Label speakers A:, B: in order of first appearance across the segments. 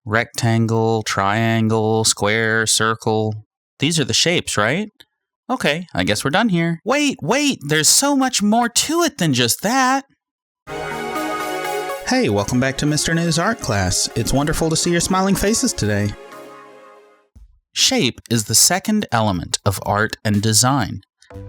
A: Rectangle, triangle, square, circle. These are the shapes, right? Okay, I guess we're done here. Wait, there's so much more to it than just that. Hey, welcome back to Mr. News Art Class. It's wonderful to see your smiling faces today. Shape is the second element of art and design.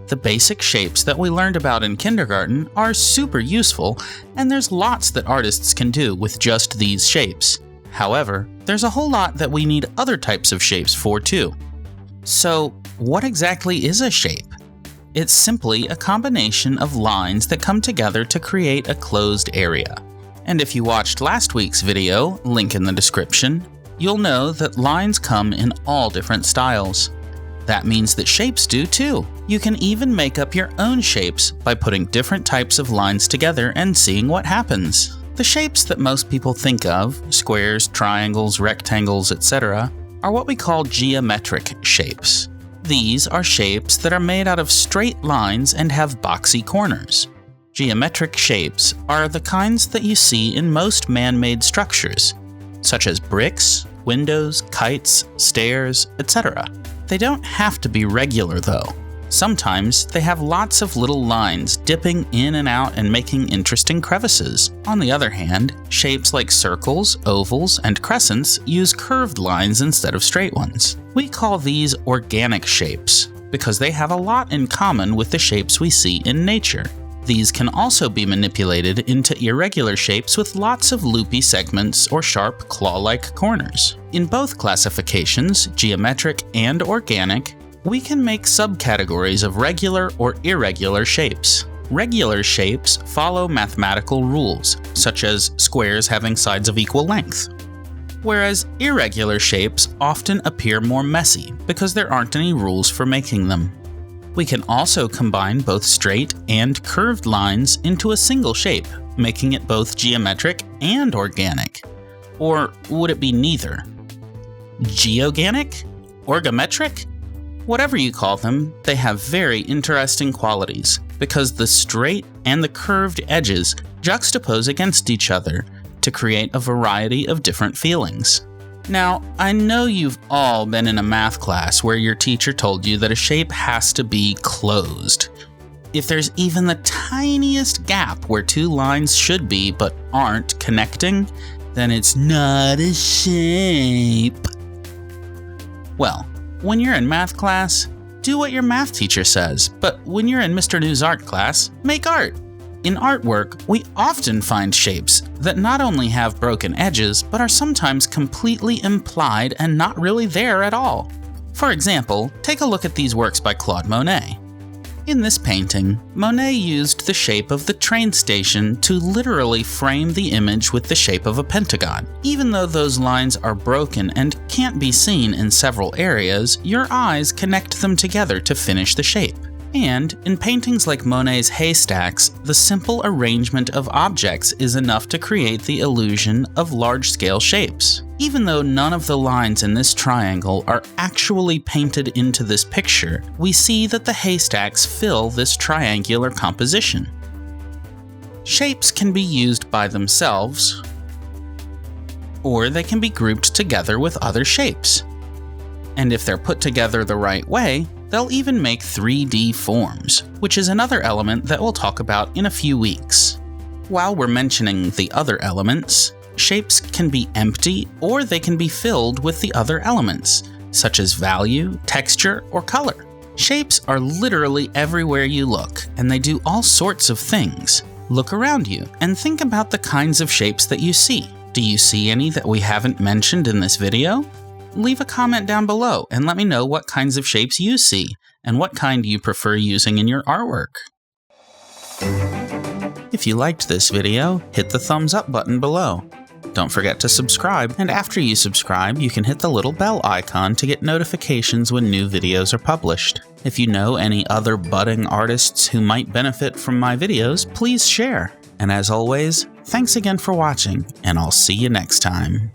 A: The basic shapes that we learned about in kindergarten are super useful, and there's lots that artists can do with just these shapes. However, there's a whole lot that we need other types of shapes for too. So, what exactly is a shape? It's simply a combination of lines that come together to create a closed area. And if you watched last week's video, link in the description, you'll know that lines come in all different styles. That means that shapes do too. You can even make up your own shapes by putting different types of lines together and seeing what happens. The shapes that most people think of, squares, triangles, rectangles, etc., are what we call geometric shapes. These are shapes that are made out of straight lines and have boxy corners. Geometric shapes are the kinds that you see in most man-made structures, such as bricks, windows, kites, stairs, etc. They don't have to be regular though. Sometimes they have lots of little lines dipping in and out and making interesting crevices. On the other hand, shapes like circles, ovals, and crescents use curved lines instead of straight ones. We call these organic shapes because they have a lot in common with the shapes we see in nature. These can also be manipulated into irregular shapes with lots of loopy segments or sharp claw-like corners. In both classifications, geometric and organic, we can make subcategories of regular or irregular shapes. Regular shapes follow mathematical rules, such as squares having sides of equal length. Whereas irregular shapes often appear more messy because there aren't any rules for making them. We can also combine both straight and curved lines into a single shape, making it both geometric and organic. Or would it be neither? Geoganic? Orgometric? Whatever you call them, they have very interesting qualities because the straight and the curved edges juxtapose against each other to create a variety of different feelings. Now, I know you've all been in a math class where your teacher told you that a shape has to be closed. If there's even the tiniest gap where two lines should be but aren't connecting, then it's not a shape. Well, when you're in math class, do what your math teacher says, but when you're in Mr. News Art class, make art. In artwork, we often find shapes that not only have broken edges, but are sometimes completely implied and not really there at all. For example, take a look at these works by Claude Monet. In this painting, Monet used the shape of the train station to literally frame the image with the shape of a pentagon. Even though those lines are broken and can't be seen in several areas, your eyes connect them together to finish the shape. And in paintings like Monet's Haystacks, the simple arrangement of objects is enough to create the illusion of large-scale shapes. Even though none of the lines in this triangle are actually painted into this picture, we see that the haystacks fill this triangular composition. Shapes can be used by themselves, or they can be grouped together with other shapes. And if they're put together the right way, they'll even make 3D forms, which is another element that we'll talk about in a few weeks. While we're mentioning the other elements, shapes can be empty or they can be filled with the other elements, such as value, texture, or color. Shapes are literally everywhere you look, and they do all sorts of things. Look around you and think about the kinds of shapes that you see. Do you see any that we haven't mentioned in this video? Leave a comment down below and let me know what kinds of shapes you see and what kind you prefer using in your artwork. If you liked this video, hit the thumbs up button below. Don't forget to subscribe, and after you subscribe, you can hit the little bell icon to get notifications when new videos are published. If you know any other budding artists who might benefit from my videos, please share. And as always, thanks again for watching, and I'll see you next time.